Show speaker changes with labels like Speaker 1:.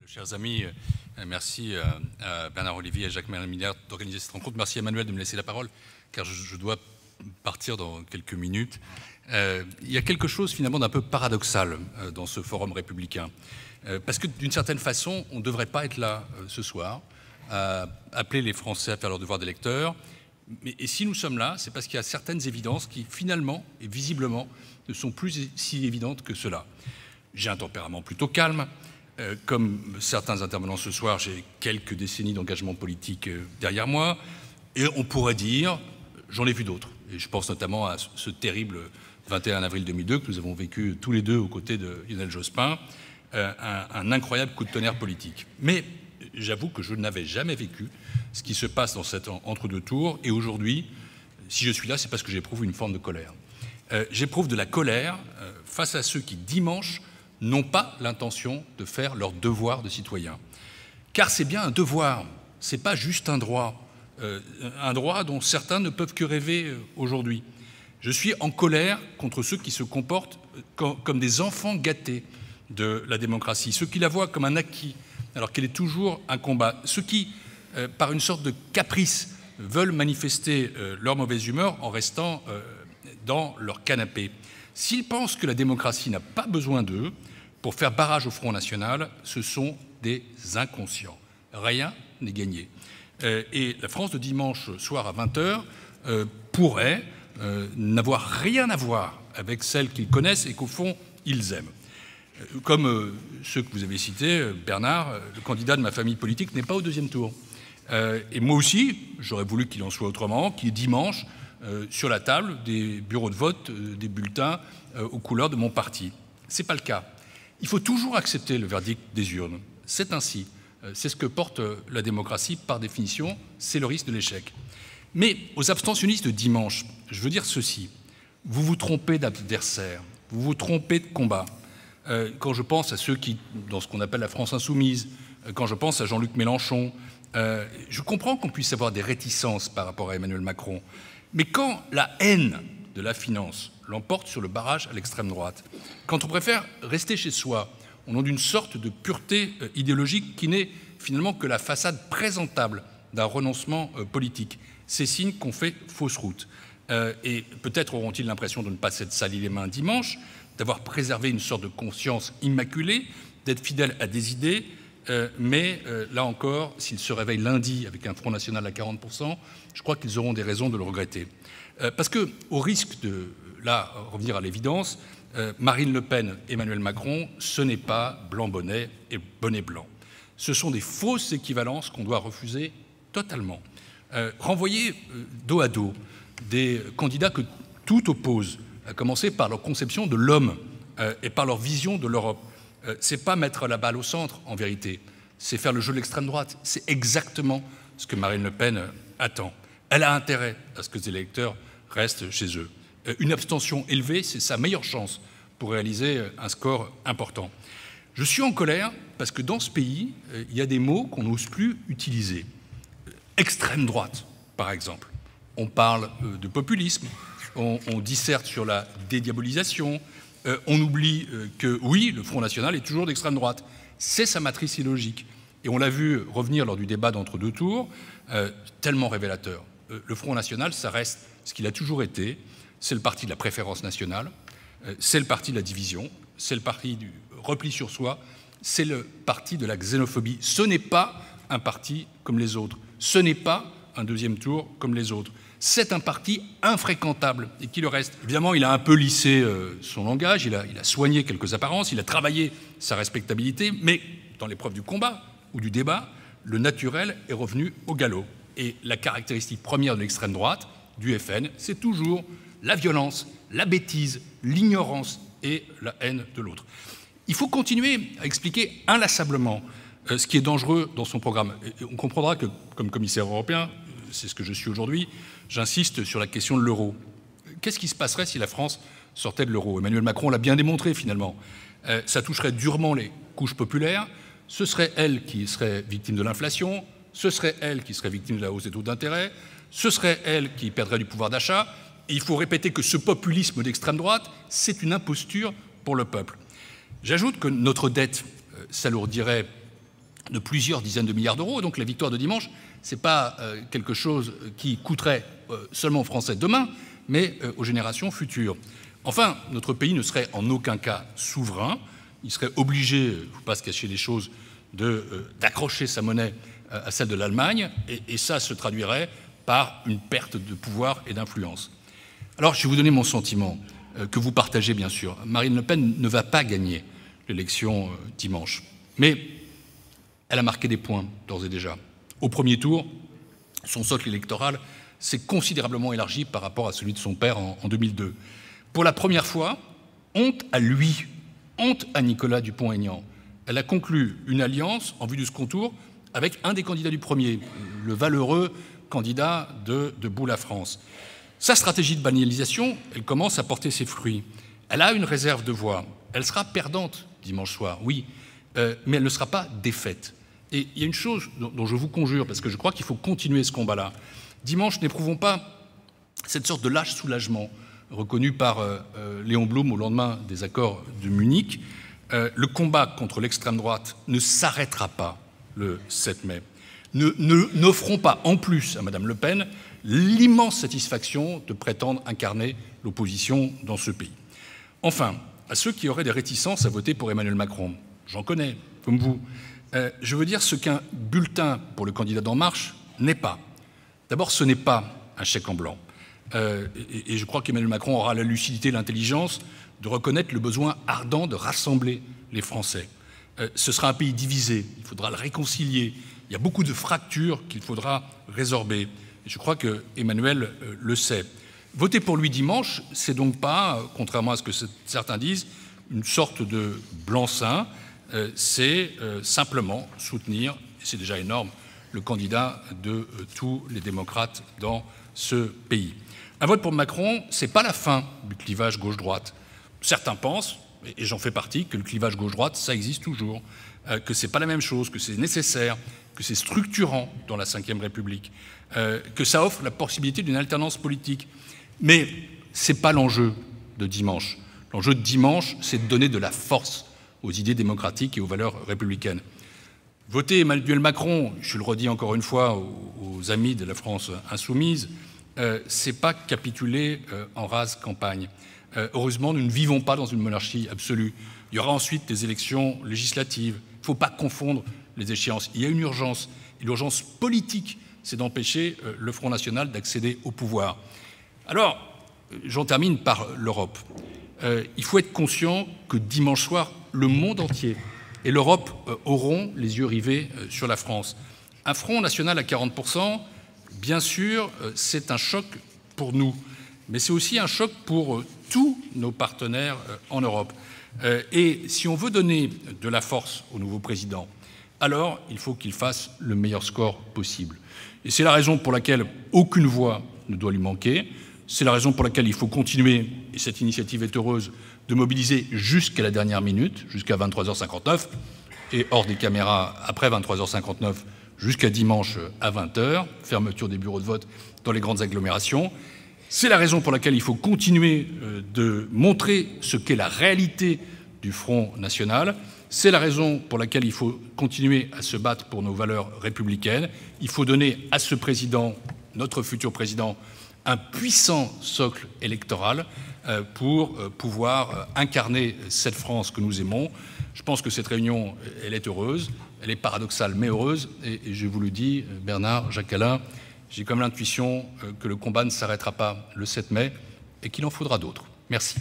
Speaker 1: Chers amis, merci à Bernard Olivier et à Jacques-Marie Milliard d'organiser cette rencontre. Merci à Emmanuel de me laisser la parole, car je dois partir dans quelques minutes. Il y a quelque chose finalement d'un peu paradoxal dans ce forum républicain, parce que d'une certaine façon, on ne devrait pas être là ce soir, à appeler les Français à faire leur devoir d'électeurs. Et si nous sommes là, c'est parce qu'il y a certaines évidences qui finalement et visiblement ne sont plus si évidentes que cela. J'ai un tempérament plutôt calme. Comme certains intervenants ce soir, j'ai quelques décennies d'engagement politique derrière moi, et on pourrait dire, j'en ai vu d'autres. Et je pense notamment à ce terrible 21 avril 2002 que nous avons vécu tous les deux aux côtés de Lionel Jospin, un incroyable coup de tonnerre politique. Mais j'avoue que je n'avais jamais vécu ce qui se passe dans cet entre-deux tours, et aujourd'hui, si je suis là, c'est parce que j'éprouve une forme de colère. J'éprouve de la colère face à ceux qui, dimanche, n'ont pas l'intention de faire leur devoir de citoyen. Car c'est bien un devoir, ce n'est pas juste un droit dont certains ne peuvent que rêver aujourd'hui. Je suis en colère contre ceux qui se comportent comme des enfants gâtés de la démocratie, ceux qui la voient comme un acquis, alors qu'elle est toujours un combat, ceux qui, par une sorte de caprice, veulent manifester leur mauvaise humeur en restant dans leur canapé. S'ils pensent que la démocratie n'a pas besoin d'eux pour faire barrage au Front National, ce sont des inconscients. Rien n'est gagné. Et la France de dimanche soir à 20h pourrait n'avoir rien à voir avec celle qu'ils connaissent et qu'au fond, ils aiment. Comme ceux que vous avez cités, Bernard, le candidat de ma famille politique n'est pas au deuxième tour. Et moi aussi, j'aurais voulu qu'il en soit autrement, qu'il y ait dimanche, sur la table des bureaux de vote, des bulletins aux couleurs de mon parti. Ce n'est pas le cas. Il faut toujours accepter le verdict des urnes. C'est ainsi. C'est ce que porte la démocratie par définition. C'est le risque de l'échec. Mais aux abstentionnistes de dimanche, je veux dire ceci. Vous vous trompez d'adversaire. Vous vous trompez de combat. Quand je pense à ceux qui, dans ce qu'on appelle la France insoumise, quand je pense à Jean-Luc Mélenchon, je comprends qu'on puisse avoir des réticences par rapport à Emmanuel Macron. Mais quand la haine de la finance l'emporte sur le barrage à l'extrême droite, quand on préfère rester chez soi au nom d'une sorte de pureté idéologique qui n'est finalement que la façade présentable d'un renoncement politique, c'est signe qu'on fait fausse route. Et peut-être auront-ils l'impression de ne pas s'être sali les mains dimanche, d'avoir préservé une sorte de conscience immaculée, d'être fidèles à des idées, mais là encore, s'ils se réveillent lundi avec un Front National à 40%, je crois qu'ils auront des raisons de le regretter. Parce que, au risque de, là, revenir à l'évidence, Marine Le Pen, Emmanuel Macron, ce n'est pas blanc-bonnet et bonnet blanc. Ce sont des fausses équivalences qu'on doit refuser totalement. Renvoyer dos à dos des candidats que tout oppose, à commencer par leur conception de l'homme et par leur vision de l'Europe, c'est pas mettre la balle au centre, en vérité. C'est faire le jeu de l'extrême droite. C'est exactement ce que Marine Le Pen attend. Elle a intérêt à ce que les électeurs restent chez eux. Une abstention élevée, c'est sa meilleure chance pour réaliser un score important. Je suis en colère parce que dans ce pays, il y a des mots qu'on n'ose plus utiliser. Extrême droite, par exemple. On parle de populisme, on disserte sur la dédiabolisation, on oublie que, oui, le Front National est toujours d'extrême droite. C'est sa matrice idéologique. Et on l'a vu revenir lors du débat d'entre-deux tours, tellement révélateur. Le Front National, ça reste ce qu'il a toujours été. C'est le parti de la préférence nationale, c'est le parti de la division, c'est le parti du repli sur soi, c'est le parti de la xénophobie. Ce n'est pas un parti comme les autres. Ce n'est pas un deuxième tour comme les autres. C'est un parti infréquentable et qui le reste. Évidemment, il a un peu lissé son langage, il a soigné quelques apparences, il a travaillé sa respectabilité, mais dans l'épreuve du combat ou du débat, le naturel est revenu au galop. Et la caractéristique première de l'extrême droite, du FN, c'est toujours la violence, la bêtise, l'ignorance et la haine de l'autre. Il faut continuer à expliquer inlassablement ce qui est dangereux dans son programme. Et on comprendra que, comme commissaire européen, c'est ce que je suis aujourd'hui, j'insiste sur la question de l'euro. Qu'est-ce qui se passerait si la France sortait de l'euro? Emmanuel Macron l'a bien démontré finalement. Ça toucherait durement les couches populaires, ce serait elle qui serait victime de l'inflation, ce serait elle qui serait victime de la hausse des taux d'intérêt, ce serait elle qui perdrait du pouvoir d'achat. Et il faut répéter que ce populisme d'extrême droite, c'est une imposture pour le peuple. J'ajoute que notre dette s'alourdirait de plusieurs dizaines de milliards d'euros. Donc la victoire de dimanche, ce n'est pas quelque chose qui coûterait seulement aux Français demain, mais aux générations futures. Enfin, notre pays ne serait en aucun cas souverain. Il serait obligé, il ne faut pas se cacher les choses, d'accrocher sa monnaie à celle de l'Allemagne, et ça se traduirait par une perte de pouvoir et d'influence. Alors, je vais vous donner mon sentiment, que vous partagez bien sûr. Marine Le Pen ne va pas gagner l'élection dimanche, mais elle a marqué des points d'ores et déjà. Au premier tour, son socle électoral s'est considérablement élargi par rapport à celui de son père en 2002. Pour la première fois, honte à lui, honte à Nicolas Dupont-Aignan. Elle a conclu une alliance en vue du second tour avec un des candidats du premier, le valeureux candidat de Debout la France. Sa stratégie de banalisation, elle commence à porter ses fruits. Elle a une réserve de voix. Elle sera perdante dimanche soir, oui, mais elle ne sera pas défaite. Et il y a une chose dont je vous conjure, parce que je crois qu'il faut continuer ce combat-là. Dimanche, n'éprouvons pas cette sorte de lâche soulagement reconnu par Léon Blum au lendemain des accords de Munich. Le combat contre l'extrême droite ne s'arrêtera pas le 7 mai. N'offrons pas en plus à Mme Le Pen l'immense satisfaction de prétendre incarner l'opposition dans ce pays. Enfin, à ceux qui auraient des réticences à voter pour Emmanuel Macron, j'en connais, comme vous, je veux dire ce qu'un bulletin pour le candidat d'En Marche n'est pas. D'abord, ce n'est pas un chèque en blanc. Et je crois qu'Emmanuel Macron aura la lucidité et l'intelligence de reconnaître le besoin ardent de rassembler les Français. Ce sera un pays divisé, il faudra le réconcilier. Il y a beaucoup de fractures qu'il faudra résorber. Et je crois que Emmanuel le sait. Voter pour lui dimanche, c'est donc pas, contrairement à ce que certains disent, une sorte de blanc-seing. C'est simplement soutenir, et c'est déjà énorme, le candidat de tous les démocrates dans ce pays. Un vote pour Macron, ce n'est pas la fin du clivage gauche-droite. Certains pensent, et j'en fais partie, que le clivage gauche-droite, ça existe toujours, que ce n'est pas la même chose, que c'est nécessaire, que c'est structurant dans la Ve République, que ça offre la possibilité d'une alternance politique. Mais ce n'est pas l'enjeu de dimanche. L'enjeu de dimanche, c'est de donner de la force aux idées démocratiques et aux valeurs républicaines. Voter Emmanuel Macron, je le redis encore une fois aux amis de la France insoumise, c'est pas capituler en rase campagne. Heureusement, nous ne vivons pas dans une monarchie absolue. Il y aura ensuite des élections législatives. Il ne faut pas confondre les échéances. Il y a une urgence. Et l'urgence politique, c'est d'empêcher le Front National d'accéder au pouvoir. Alors, j'en termine par l'Europe. Il faut être conscient que dimanche soir, le monde entier et l'Europe auront les yeux rivés sur la France. Un Front National à 40%, bien sûr, c'est un choc pour nous, mais c'est aussi un choc pour tous nos partenaires en Europe. Et si on veut donner de la force au nouveau président, alors il faut qu'il fasse le meilleur score possible. Et c'est la raison pour laquelle aucune voix ne doit lui manquer. C'est la raison pour laquelle il faut continuer, et cette initiative est heureuse, de mobiliser jusqu'à la dernière minute, jusqu'à 23h59, et hors des caméras après 23h59, jusqu'à dimanche à 20h, fermeture des bureaux de vote dans les grandes agglomérations. C'est la raison pour laquelle il faut continuer de montrer ce qu'est la réalité du Front National. C'est la raison pour laquelle il faut continuer à se battre pour nos valeurs républicaines. Il faut donner à ce président, notre futur président, un puissant socle électoral pour pouvoir incarner cette France que nous aimons. Je pense que cette réunion, elle est heureuse, elle est paradoxale mais heureuse. Et je vous le dis, Bernard, Jacques Alain, j'ai comme l'intuition que le combat ne s'arrêtera pas le 7 mai et qu'il en faudra d'autres. Merci.